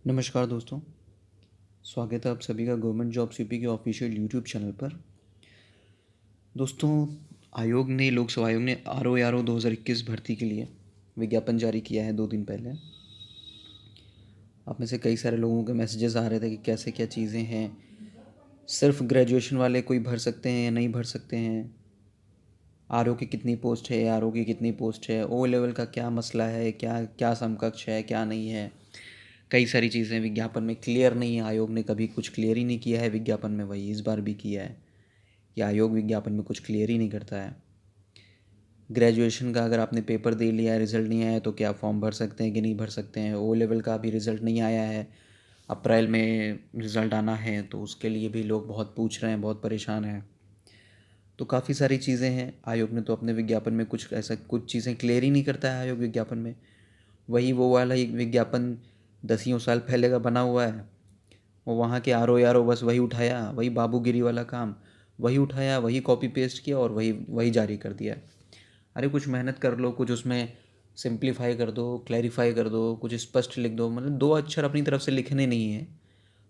नमस्कार दोस्तों, स्वागत है आप सभी का गवर्नमेंट जॉब्स यूपी के ऑफिशियल यूट्यूब चैनल पर। दोस्तों, लोकसभा आयोग ने आर ओ 2021 भर्ती के लिए विज्ञापन जारी किया है 2 दिन पहले। आप में से कई सारे लोगों के मैसेजेस आ रहे थे कि कैसे क्या चीज़ें हैं, सिर्फ ग्रेजुएशन वाले कोई भर सकते हैं या नहीं भर सकते हैं, आर ओ की कितनी पोस्ट है, आर ओ की कितनी पोस्ट है, ओ लेवल का क्या मसला है, क्या क्या समकक्ष है, क्या नहीं है। कई सारी चीज़ें विज्ञापन में क्लियर नहीं है। आयोग ने कभी कुछ क्लियर ही नहीं किया है विज्ञापन में, वही इस बार भी किया है कि आयोग विज्ञापन में कुछ क्लियर ही नहीं करता है। ग्रेजुएशन का अगर आपने पेपर दे लिया है, रिज़ल्ट नहीं आया तो क्या फॉर्म भर सकते हैं कि नहीं भर सकते हैं। ओ लेवल का अभी रिज़ल्ट नहीं आया है, अप्रैल में रिज़ल्ट आना है, तो उसके लिए भी लोग बहुत पूछ रहे हैं, बहुत परेशान हैं। तो काफ़ी सारी चीज़ें हैं। आयोग ने तो अपने विज्ञापन में कुछ चीज़ें क्लियर ही नहीं करता है आयोग विज्ञापन में। वही वो वाला एक विज्ञापन 10 साल पहले का बना हुआ है। वो वहाँ के आर ओ बस वही उठाया, वही बाबूगिरी वाला काम, वही उठाया, वही कॉपी पेस्ट किया और वही वही जारी कर दिया। अरे कुछ मेहनत कर लो, कुछ उसमें सिंप्लीफाई कर दो, क्लैरिफाई कर दो, कुछ स्पष्ट लिख दो। मतलब 2 अक्षर अपनी तरफ से लिखने नहीं है,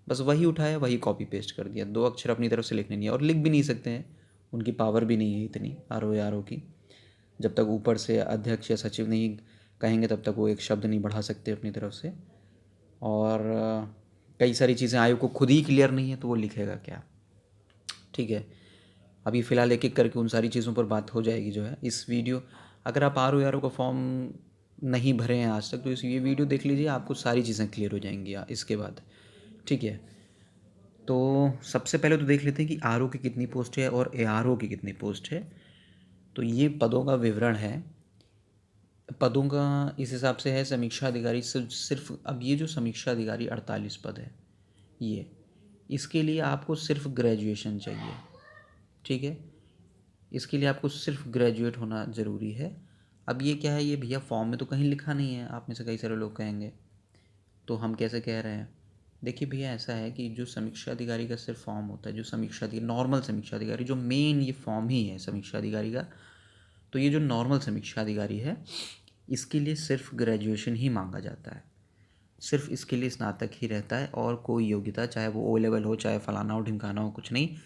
बस वही उठाया, वही कॉपी पेस्ट कर दिया। 2 अक्षर अपनी तरफ से लिखने नहीं है और लिख भी नहीं सकते हैं, उनकी पावर भी नहीं है इतनी आर ओ की। जब तक ऊपर से अध्यक्ष या सचिव नहीं कहेंगे तब तक वो एक शब्द नहीं बढ़ा सकते अपनी तरफ से। और कई सारी चीज़ें आयोग को खुद ही क्लियर नहीं है तो वो लिखेगा क्या। ठीक है, अभी फ़िलहाल एक एक करके उन सारी चीज़ों पर बात हो जाएगी जो है इस वीडियो। अगर आप आर ओ का फॉर्म नहीं भरे हैं आज तक तो ये वीडियो देख लीजिए, आपको सारी चीज़ें क्लियर हो जाएंगी इसके बाद। ठीक है, तो सबसे पहले तो देख लेते हैं कि आर ओ की कितनी पोस्ट है और ए आर ओ की कितनी पोस्ट है। तो ये पदों का विवरण है। पदों का इस हिसाब से है, समीक्षा अधिकारी सिर्फ अब ये जो समीक्षा अधिकारी 48 पद है, ये इसके लिए आपको सिर्फ ग्रेजुएशन चाहिए। ठीक है, इसके लिए आपको सिर्फ ग्रेजुएट होना ज़रूरी है। अब ये क्या है, ये भैया फॉर्म में तो कहीं लिखा नहीं है। आप में से कई सारे लोग कहेंगे तो हम कैसे कह रहे हैं। देखिए भैया, ऐसा है कि जो समीक्षा अधिकारी का सिर्फ फॉर्म होता है, जो समीक्षा अधिकारी नॉर्मल समीक्षा अधिकारी, जो मेन ये फॉर्म ही है समीक्षा अधिकारी का, तो ये जो नॉर्मल समीक्षा अधिकारी है इसके लिए सिर्फ ग्रेजुएशन ही मांगा जाता है। सिर्फ इसके लिए स्नातक ही रहता है और कोई योग्यता, चाहे वो ओ लेवल हो, चाहे फलाना हो ढिमकाना हो, कुछ नहीं।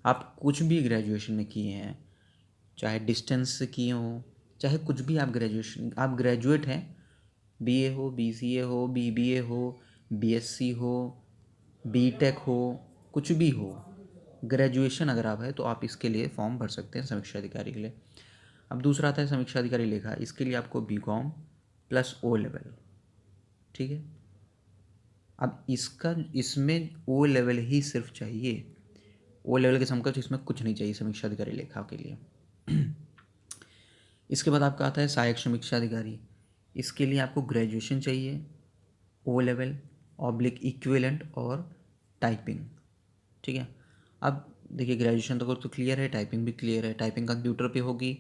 आप कुछ भी ग्रेजुएशन में किए हैं, चाहे डिस्टेंस से किए हो, चाहे कुछ भी, आप ग्रेजुएट हैं, बीए हो, बीसीए हो, बीबीए हो, बीएससी हो, बीटेक हो, कुछ भी हो, ग्रेजुएशन अगर आप है तो आप इसके लिए फॉर्म भर सकते हैं समीक्षा अधिकारी के लिए। अब दूसरा आता है समीक्षा अधिकारी लेखा। इसके लिए आपको बीकॉम प्लस ओ लेवल। ठीक है, अब इसमें ओ लेवल ही सिर्फ चाहिए। ओ लेवल के समकक्ष इसमें कुछ नहीं चाहिए समीक्षा अधिकारी लेखा के लिए। इसके बाद आपका आता है सहायक समीक्षा अधिकारी। इसके लिए आपको ग्रेजुएशन चाहिए, ओ लेवल ऑब्लिक इक्विवेलेंट और टाइपिंग। ठीक है, अब देखिए ग्रेजुएशन तो क्लियर है, टाइपिंग भी क्लियर है। टाइपिंग कंप्यूटर पे होगी।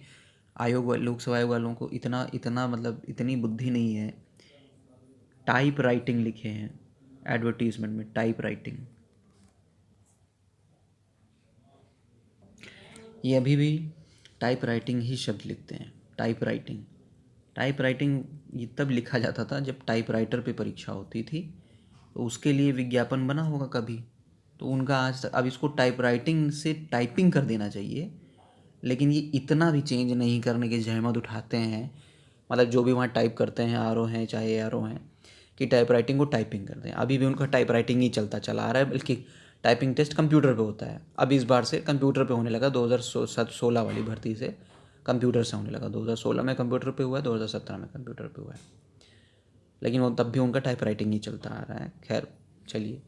लोकसभा आयोग वालों को इतना इतना मतलब इतनी बुद्धि नहीं है, टाइप राइटिंग लिखे हैं एडवर्टीजमेंट में, टाइप राइटिंग। ये अभी भी टाइप राइटिंग ही शब्द लिखते हैं, टाइप राइटिंग। टाइप राइटिंग ये तब लिखा जाता था जब टाइप राइटर पे परीक्षा होती थी, तो उसके लिए विज्ञापन बना होगा कभी, तो उनका आज तक, अब इसको टाइप राइटिंग से टाइपिंग कर देना चाहिए। लेकिन ये इतना भी चेंज नहीं करने की जहमत उठाते हैं, मतलब जो भी वहाँ टाइप करते हैं, आर ओ हैं चाहे ए आर ओ हैं, कि टाइप राइटिंग को टाइपिंग कर दें। अभी भी उनका टाइप राइटिंग ही चलता चला आ रहा है, बल्कि टाइपिंग टेस्ट कंप्यूटर पे होता है। अब इस बार से कंप्यूटर पे होने लगा, 2016 वाली भर्ती से कंप्यूटर से होने लगा। 2016 में कंप्यूटर पे हुआ है, 2017 में कंप्यूटर पे हुआ है, लेकिन वो तब भी उनका टाइप राइटिंग ही चलता आ रहा है। खैर चलिए,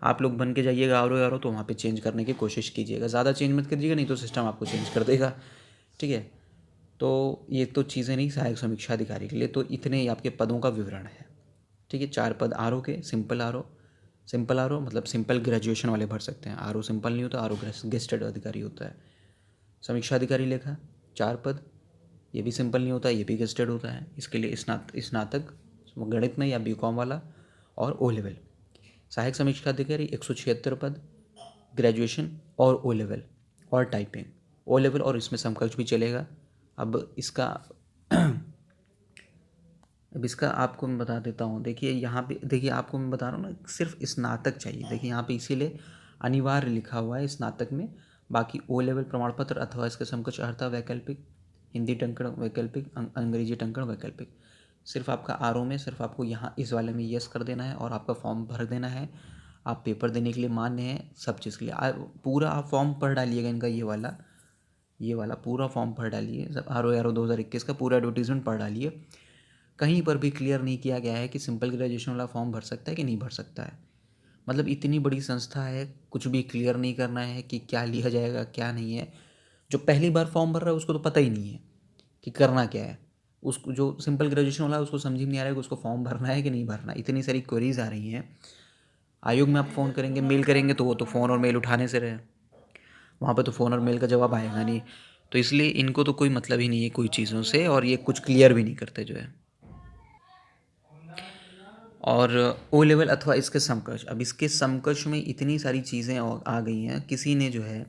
आप लोग बन के जाइएगा आर ओ तो वहाँ पे चेंज करने की कोशिश कीजिएगा। ज़्यादा चेंज मत कीजिएगा, नहीं तो सिस्टम आपको चेंज कर देगा। ठीक है, तो ये तो चीज़ें नहीं, सहायक समीक्षा अधिकारी के लिए तो इतने ही आपके पदों का विवरण है। ठीक है, 4 पद आर ओ के। सिंपल आर ओ मतलब सिंपल ग्रेजुएशन वाले भर सकते हैं। आर ओ सिंपल नहीं होता, आर ओ गेस्टेड अधिकारी होता है। समीक्षा अधिकारी लेखा 4 पद, ये भी सिंपल नहीं होता, ये भी गेस्टेड होता है। इसके लिए स्नातक गणित में या बीकॉम वाला और ओ लेवल। सहायक समीक्षा अधिकारी 176 पद, ग्रेजुएशन और ओ लेवल और टाइपिंग। ओ लेवल और इसमें समकक्ष भी चलेगा। अब इसका अब इसका आपको मैं बता देता हूँ। देखिए यहाँ पे, देखिए आपको मैं बता रहा हूँ ना, सिर्फ स्नातक चाहिए। देखिए यहाँ पे इसीलिए अनिवार्य लिखा हुआ है स्नातक में। बाकी ओ लेवल प्रमाण पत्र अथवा इसके समकक्ष अर्हता वैकल्पिक, हिंदी टंकण वैकल्पिक, अंग्रेजी टंकण वैकल्पिक। सिर्फ आपका आर में सिर्फ आपको यहाँ इस वाले में यस कर देना है और आपका फॉर्म भर देना है। आप पेपर देने के लिए मान्य हैं सब चीज़ के लिए। पूरा आप फॉर्म भर डालिएगा इनका, ये वाला पूरा फॉर्म भर डालिए। सब RO 2021 का पूरा एडवर्टीजमेंट पढ़ डालिए। कहीं पर भी क्लियर नहीं किया गया है कि सिंपल ग्रेजुएशन वाला फॉर्म भर सकता है कि नहीं भर सकता है। मतलब इतनी बड़ी संस्था है, कुछ भी क्लियर नहीं करना है कि क्या लिया जाएगा क्या नहीं है। जो पहली बार फॉर्म भर रहा है उसको तो पता ही नहीं है कि करना क्या है। उसको जो सिंपल ग्रेजुएशन वाला है उसको समझ ही नहीं आ रहा है कि उसको फॉर्म भरना है कि नहीं भरना। इतनी सारी क्वेरीज आ रही हैं। आयोग में आप फ़ोन करेंगे मेल करेंगे तो वो तो फ़ोन और मेल उठाने से रहे, वहाँ पे तो फ़ोन और मेल का जवाब आएगा नहीं। तो इसलिए इनको तो कोई मतलब ही नहीं है कोई चीज़ों से, और ये कुछ क्लियर भी नहीं करते जो है। और ओ लेवल अथवा इसके समकक्ष, अब इसके समकक्ष में इतनी सारी चीज़ें आ गई हैं। किसी ने जो है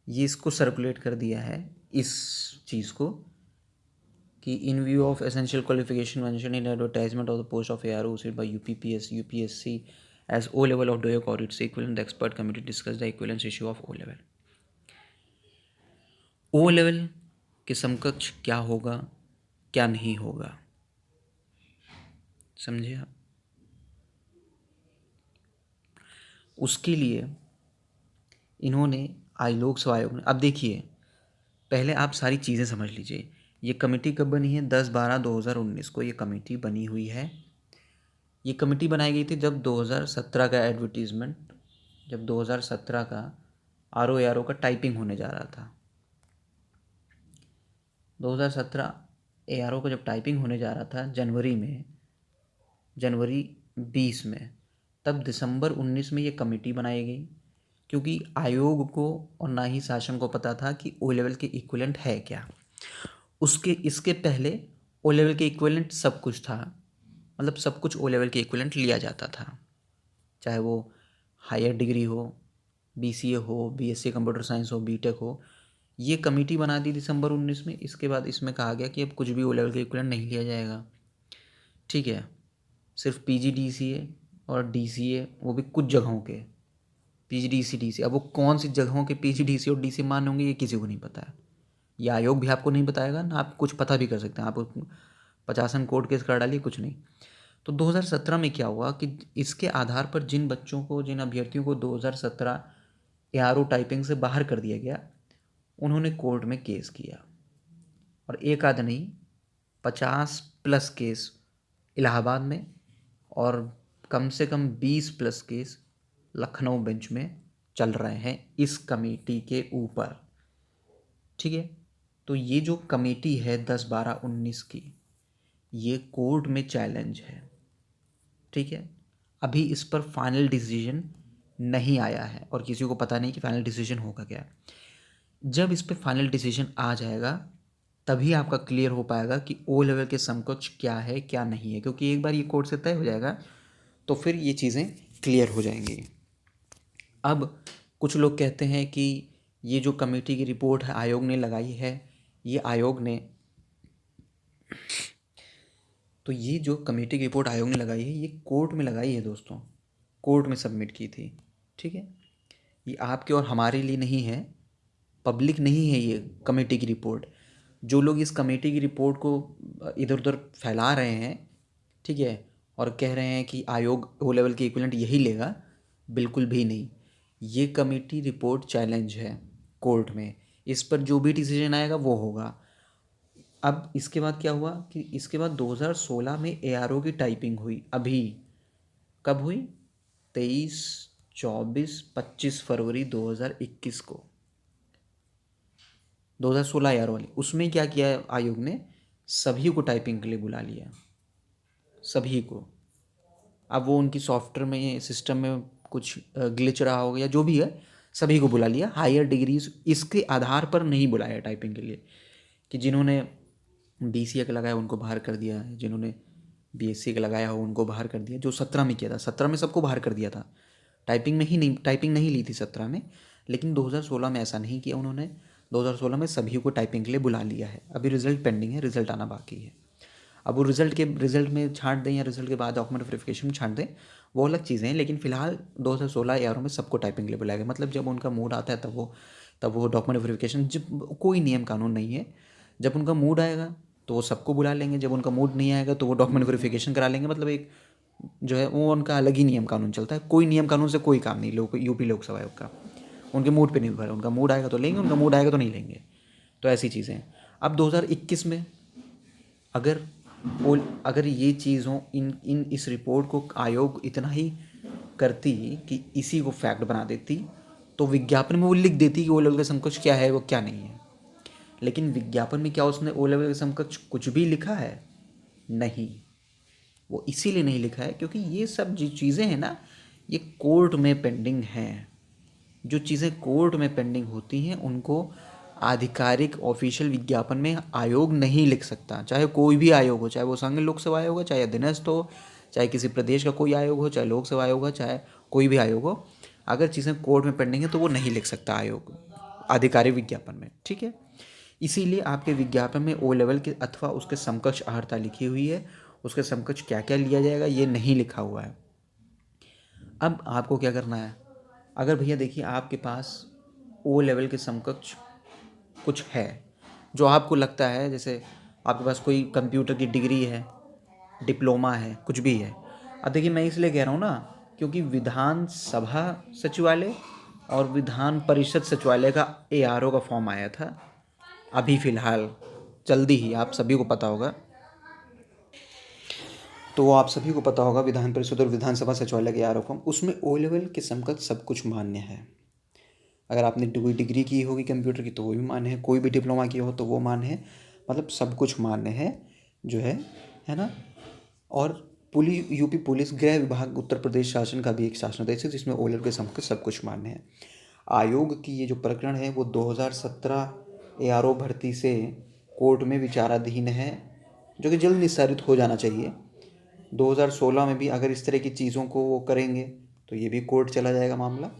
ये इसको सर्कुलेट कर दिया है इस चीज़ को कि इन view of essential qualification mention in advertisement of the post of ARO hosted by UPSC as O level of DOEC or its equivalent, the expert committee discussed the equivalence issue of O level. O level के समकक्ष क्या होगा क्या नहीं होगा, समझे आप? उसके लिए इन्होंने लोक सेवा आयोग ने, अब देखिए पहले आप सारी चीज़ें समझ लीजिए। ये कमेटी कब बनी है? 10/12/2019 को ये कमेटी बनी हुई है। ये कमेटी बनाई गई थी जब 2017 का एडवर्टीज़मेंट, जब 2017 का RO का टाइपिंग होने जा रहा था। 2017 ARO का जब टाइपिंग होने जा रहा था जनवरी 20 में, तब दिसंबर 19 में ये कमेटी बनाई गई। क्योंकि आयोग को और ना ही शासन को पता था कि ओ लेवल के इक्विवेलेंट है क्या। इसके पहले ओ लेवल के इक्विवेलेंट सब कुछ था। मतलब सब कुछ ओ लेवल के इक्विवेलेंट लिया जाता था, चाहे वो हायर डिग्री हो, BCA हो, BSc कंप्यूटर साइंस हो, BTech हो। ये कमेटी बना दी दिसंबर 19 में। इसके बाद इसमें कहा गया कि अब कुछ भी ओ लेवल के इक्विवेलेंट नहीं लिया जाएगा, ठीक है। सिर्फ PGDCA और DCA, वो भी कुछ जगहों के PGDCA। अब वो कौन सी जगहों के PGDCA और DCA मान होंगे ये किसी को नहीं पता है। ये आयोग भी आपको नहीं बताएगा ना, आप कुछ पता भी कर सकते हैं। आप 50 कोर्ट केस कर डालिए, कुछ नहीं। तो 2017 में क्या हुआ कि इसके आधार पर जिन बच्चों को, जिन अभ्यर्थियों को 2017 ARO टाइपिंग से बाहर कर दिया गया, उन्होंने कोर्ट में केस किया। और एक आध नहीं, 50+ केस इलाहाबाद में और कम से कम 20+ केस लखनऊ बेंच में चल रहे हैं इस कमेटी के ऊपर, ठीक है। तो ये जो कमेटी है 10/12/19 की, ये कोर्ट में चैलेंज है, ठीक है। अभी इस पर फाइनल डिसीजन नहीं आया है और किसी को पता नहीं कि फाइनल डिसीजन होगा क्या। जब इस पर फाइनल डिसीजन आ जाएगा तभी आपका क्लियर हो पाएगा कि ओ लेवल के समकक्ष क्या है क्या नहीं है। क्योंकि एक बार ये कोर्ट से तय हो जाएगा तो फिर ये चीज़ें क्लियर हो जाएंगी। अब कुछ लोग कहते हैं कि ये जो कमेटी की रिपोर्ट है आयोग ने लगाई है, ये आयोग ने, तो ये जो कमेटी की रिपोर्ट आयोग ने लगाई है ये कोर्ट में लगाई है दोस्तों, कोर्ट में सबमिट की थी, ठीक है। ये आपके और हमारे लिए नहीं है, पब्लिक नहीं है ये कमेटी की रिपोर्ट। जो लोग इस कमेटी की रिपोर्ट को इधर उधर फैला रहे हैं, ठीक है, और कह रहे हैं कि आयोग ओ लेवल के इक्विवेलेंट यही लेगा, बिल्कुल भी नहीं। ये कमेटी रिपोर्ट चैलेंज है कोर्ट में। इस पर जो भी डिसीजन आएगा वो होगा। अब इसके बाद क्या हुआ कि इसके बाद 2016 में ARO की टाइपिंग हुई। अभी कब हुई? 23, 24, 25 फरवरी 2021 को, 2016 ARO वाली। उसमें क्या किया आयोग ने? सभी को टाइपिंग के लिए बुला लिया, सभी को। अब वो उनकी सॉफ्टवेयर में, सिस्टम में कुछ ग्लिच रहा होगा या जो भी है, सभी को बुला लिया। हायर डिग्रीज इसके आधार पर नहीं बुलाया टाइपिंग के लिए, कि जिन्होंने BCA का लगाया उनको बाहर कर दिया, जिन्होंने BSc का लगाया हो उनको बाहर कर दिया। जो 17 में किया था, 17 में सबको बाहर कर दिया था। टाइपिंग नहीं ली थी 17 में, लेकिन 2016 में ऐसा नहीं किया उन्होंने। 2016 में सभी को टाइपिंग के लिए बुला लिया है। अभी रिजल्ट पेंडिंग है, रिजल्ट आना बाकी है। अब वो रिजल्ट में छांट दें या रिजल्ट के बाद डॉक्यूमेंट वेरिफिकेशन में छांट दें, वो अलग चीज़ें हैं। लेकिन फ़िलहाल 2016 ARO में सबको टाइपिंग लेवल आएगा, मतलब जब उनका मूड आता है तब वो डॉक्यूमेंट वेरिफिकेशन, जब कोई नियम कानून नहीं है, जब उनका मूड आएगा तो वो सबको बुला लेंगे, जब उनका मूड नहीं आएगा तो वो डॉक्यूमेंट वेरिफिकेशन करा लेंगे। मतलब एक जो है वो उनका अलग ही नियम कानून चलता है। कोई नियम कानून से कोई काम नहीं यूपी लोकसभा आयोग का। उनके मूड पे निर्भर है, उनका मूड आएगा तो लेंगे, उनका मूड आएगा तो नहीं लेंगे। तो ऐसी चीज़ें हैं। अब 2021 में अगर अगर ये चीज़ों इन इस रिपोर्ट को आयोग इतना ही करती कि इसी को फैक्ट बना देती, तो विज्ञापन में वो लिख देती कि ओ लेवल का समकक्ष क्या है वो क्या नहीं है। लेकिन विज्ञापन में क्या उसने ओ लेवल का समकक्ष कुछ भी लिखा है? नहीं। वो इसीलिए नहीं लिखा है क्योंकि ये सब जो चीज़ें हैं ना, ये कोर्ट में पेंडिंग हैं। जो चीज़ें कोर्ट में पेंडिंग होती हैं उनको आधिकारिक ऑफिशियल विज्ञापन में आयोग नहीं लिख सकता। चाहे कोई भी आयोग हो, चाहे वो संघ लोकसेवा आयोग हो, चाहे अधीनस्थ हो, चाहे किसी प्रदेश का कोई आयोग हो, चाहे लोकसेवा आयोग हो, चाहे कोई भी आयोग हो, अगर चीज़ें कोर्ट में पेंडिंग है तो वो नहीं लिख सकता आयोग आधिकारिक विज्ञापन में। ठीक है, इसीलिए आपके विज्ञापन में ओ लेवल के अथवा उसके समकक्ष अर्हता लिखी हुई है, उसके समकक्ष क्या क्या लिया जाएगा ये नहीं लिखा हुआ है। अब आपको क्या करना है? अगर भैया देखिए आपके पास ओ लेवल के समकक्ष कुछ है जो आपको लगता है, जैसे आपके पास कोई कंप्यूटर की डिग्री है, डिप्लोमा है, कुछ भी है। अब देखिए मैं इसलिए कह रहा हूँ ना क्योंकि विधानसभा सचिवालय और विधान परिषद सचिवालय का ARO का फॉर्म आया था अभी फ़िलहाल, जल्दी ही, आप सभी को पता होगा। तो आप सभी को पता होगा विधान परिषद और विधानसभा सचिवालय के ARO फॉर्म, उसमें ओ लेवल के समकक्ष सब कुछ मान्य है। अगर आपने कोई डिग्री की होगी कंप्यूटर की तो वो भी मान्य है, कोई भी डिप्लोमा की हो तो वो मान्य है, मतलब सब कुछ मान्य है जो है ना। और यूपी पुलिस गृह विभाग उत्तर प्रदेश शासन का भी एक शासनादेश है जिसमें ओ लेवल के समकक्ष सब कुछ मान्य है। आयोग की ये जो प्रकरण है वो 2017 ARO भर्ती से कोर्ट में विचाराधीन है, जो कि जल्द निस्तारित हो जाना चाहिए। 2016 में भी अगर इस तरह की चीज़ों को वो करेंगे तो ये भी कोर्ट चला जाएगा मामला।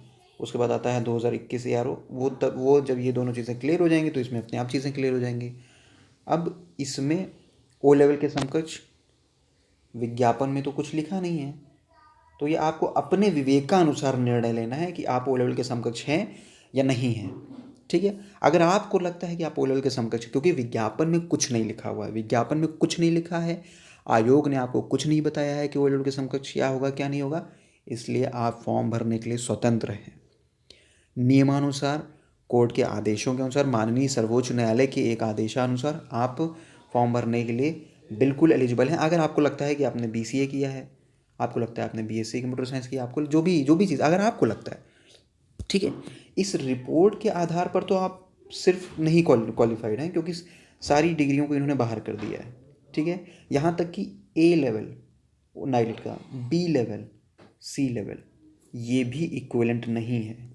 उसके बाद आता है 2021 ARO, वो जब ये दोनों चीज़ें क्लियर हो जाएंगी तो इसमें अपने आप चीज़ें क्लियर हो जाएंगी। अब इसमें ओ लेवल के समकक्ष विज्ञापन में तो कुछ लिखा नहीं है, तो ये आपको अपने विवेकानुसार निर्णय लेना है कि आप ओ लेवल के समकक्ष हैं या नहीं हैं। ठीक है, अगर आपको लगता है कि आप ओ लेवल के समकक्ष, क्योंकि विज्ञापन में कुछ नहीं लिखा हुआ है, विज्ञापन में कुछ नहीं लिखा है, आयोग ने आपको कुछ नहीं बताया है कि ओ लेवल के समकक्ष क्या होगा क्या नहीं होगा, इसलिए आप फॉर्म भरने के लिए स्वतंत्र हैं। नियमानुसार, कोर्ट के आदेशों के अनुसार, माननीय सर्वोच्च न्यायालय के एक आदेशानुसार आप फॉर्म भरने के लिए बिल्कुल एलिजिबल हैं। अगर आपको लगता है कि आपने BCA किया है, आपको लगता है आपने BSc कंप्यूटर साइंस किया, आपको जो भी चीज़ अगर आपको लगता है, ठीक है, इस रिपोर्ट के आधार पर तो आप सिर्फ नहीं क्वालिफाइड हैं क्योंकि सारी डिग्रियों को इन्होंने बाहर कर दिया है। ठीक है, यहाँ तक कि A लेवल नाइलिट का, B लेवल, C लेवल, ये भी इक्विवेलेंट नहीं है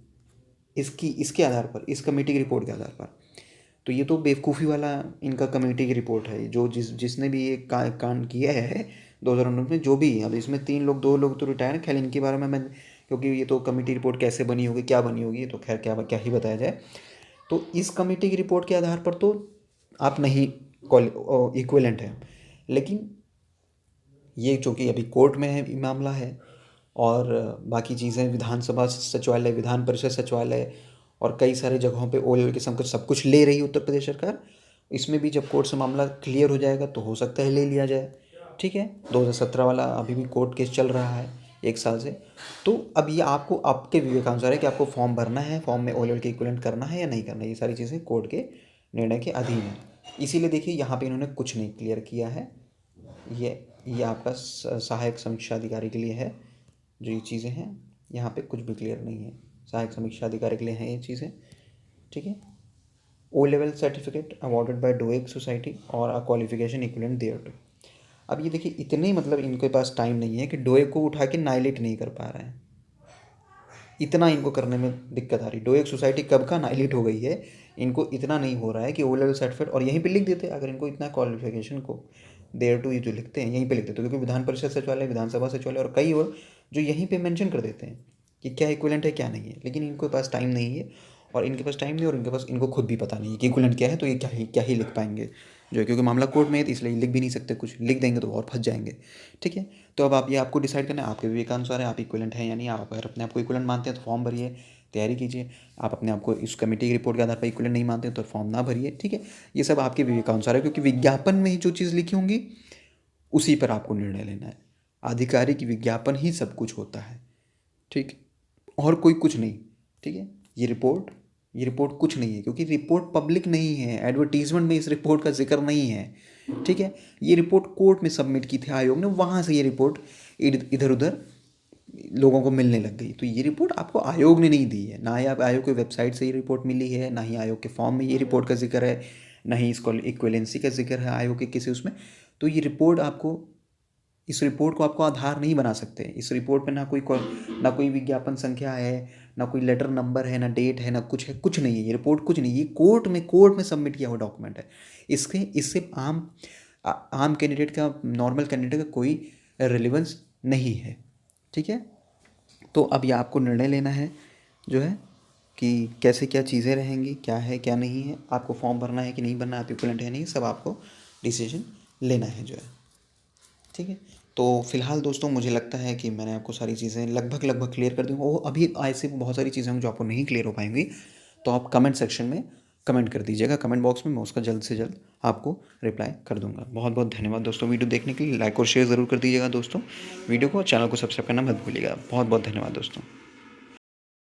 इसके आधार पर, इस कमेटी की रिपोर्ट के आधार पर। तो ये तो बेवकूफ़ी वाला इनका कमेटी की रिपोर्ट है, जो जिसने भी ये कांड किया है 2019 में, जो भी। अब इसमें 3 लोग, 2 लोग तो रिटायर हैं, खैर इनके बारे में मैं, क्योंकि ये तो कमेटी रिपोर्ट कैसे बनी होगी, क्या बनी होगी, तो खैर क्या क्या ही बताया जाए। तो इस कमेटी की रिपोर्ट के आधार पर तो आप नहीं इक्विवेलेंट हैं। लेकिन ये चूँकि अभी कोर्ट में है मामला है, और बाकी चीज़ें विधानसभा सचिवालय, विधान परिषद सचिवालय और कई सारे जगहों पे ओ लेवल के सब कुछ ले रही है उत्तर प्रदेश सरकार। इसमें भी जब कोर्ट से मामला क्लियर हो जाएगा तो हो सकता है ले लिया जाए। ठीक है, 2017 वाला अभी भी कोर्ट केस चल रहा है 1 साल से। तो अब ये आपको आपके विवेकानुसार है कि आपको फॉर्म भरना है, फॉर्म में ओ लेवल के इक्विवेलेंट करना है या नहीं करना है। ये सारी चीज़ें कोर्ट के निर्णय के अधीन है। इसीलिए देखिए यहाँ पे इन्होंने कुछ नहीं क्लियर किया है। ये आपका सहायक समीक्षा अधिकारी के लिए है जो ये चीज़ें हैं, यहाँ पे कुछ भी क्लियर नहीं है। सहायक समीक्षा अधिकारी के लिए हैं ये चीज़ें। ठीक है, O level certificate awarded by DOEACC society और a qualification equivalent thereto. अब ये देखिए इतने, मतलब इनके पास टाइम नहीं है कि डोएक को उठा के नाइलेट नहीं कर पा रहे हैं, इतना इनको करने में दिक्कत आ रही है। डोएक सोसाइटी कब का नाइलेट हो गई है, इनको इतना नहीं हो रहा है कि ओ लेवल सर्टिफिकेट, और यहीं पे लिख देते अगर इनको इतना क्वालिफिकेशन को देयर टू, ये जो लिखते हैं यहीं पे लिख देते, क्योंकि विधान परिषद सचिवालय, विधानसभा सचिवालय और कई और जो यहीं पे मेंशन कर देते हैं कि क्या इक्विवेलेंट है क्या नहीं है। लेकिन इनके पास टाइम नहीं है, और इनके पास टाइम नहीं, और इनको खुद भी पता नहीं है कि इक्विवेलेंट क्या है, तो ये क्या ही लिख पाएंगे। जो है, क्योंकि मामला कोर्ट में है तो इसलिए लिख भी नहीं सकते, कुछ लिख देंगे तो और फंस जाएंगे। ठीक है, तो अब आप ये आपको डिसाइड करना है, आपके विवेकानुसार है, आप इक्विवेलेंट हैं या नहीं। आप अगर अपने आप को इक्विवेलेंट मानते हैं तो फॉर्म भरिए, तैयारी कीजिए। आप अपने आप को इस कमेटी की रिपोर्ट के आधार पर इक्विवेलेंट नहीं मानते तो फॉर्म ना भरिए। ठीक है, ये सब आपके विवेकानुसार है, क्योंकि विज्ञापन में ही जो चीज़ लिखी होंगी उसी पर आपको निर्णय लेना है। आधिकारिक विज्ञापन ही सब कुछ होता है। ठीक, और कोई कुछ नहीं। ठीक है, ये रिपोर्ट कुछ नहीं है, क्योंकि रिपोर्ट पब्लिक नहीं है, एडवर्टीजमेंट में इस रिपोर्ट का जिक्र नहीं है। ठीक है, ये रिपोर्ट कोर्ट में सबमिट की थी आयोग ने, वहाँ से ये रिपोर्ट इधर उधर लोगों को मिलने लग गई। तो ये रिपोर्ट आपको आयोग ने नहीं दी है, ना ही आप आयोग की वेबसाइट से ये रिपोर्ट मिली है, ना ही आयोग के फॉर्म में ये रिपोर्ट का जिक्र है, ना ही इसको इक्विवेलेंसी का जिक्र है आयोग के किसी उसमें। तो ये रिपोर्ट आपको, इस रिपोर्ट को आपको आधार नहीं बना सकते। इस रिपोर्ट में ना कोई विज्ञापन संख्या है, ना कोई लेटर नंबर है, ना डेट है, ना कुछ है, कुछ नहीं है। ये रिपोर्ट कुछ नहीं, ये कोर्ट में सबमिट किया हुआ डॉक्यूमेंट है। इससे आम कैंडिडेट का, नॉर्मल कैंडिडेट का कोई रिलेवेंस नहीं है। ठीक है, तो अब ये आपको निर्णय लेना है जो है कि कैसे क्या चीज़ें रहेंगी, क्या है क्या नहीं है, आपको फॉर्म भरना है कि नहीं भरना, आप इक्विवेलेंट है नहीं, सब आपको डिसीजन लेना है जो है। ठीक है, तो फिलहाल दोस्तों मुझे लगता है कि मैंने आपको सारी चीज़ें लगभग क्लियर कर दी हूँ। वो अभी ऐसे बहुत सारी चीज़ें होंगी जो आपको नहीं क्लियर हो पाएंगी, तो आप कमेंट सेक्शन में कमेंट कर दीजिएगा, कमेंट बॉक्स में, मैं उसका जल्द से जल्द आपको रिप्लाई कर दूंगा। बहुत बहुत धन्यवाद दोस्तों वीडियो देखने के लिए। लाइक और शेयर ज़रूर कर दीजिएगा दोस्तों वीडियो को, चैनल को सब्सक्राइब करना मत भूलिएगा। बहुत बहुत धन्यवाद दोस्तों।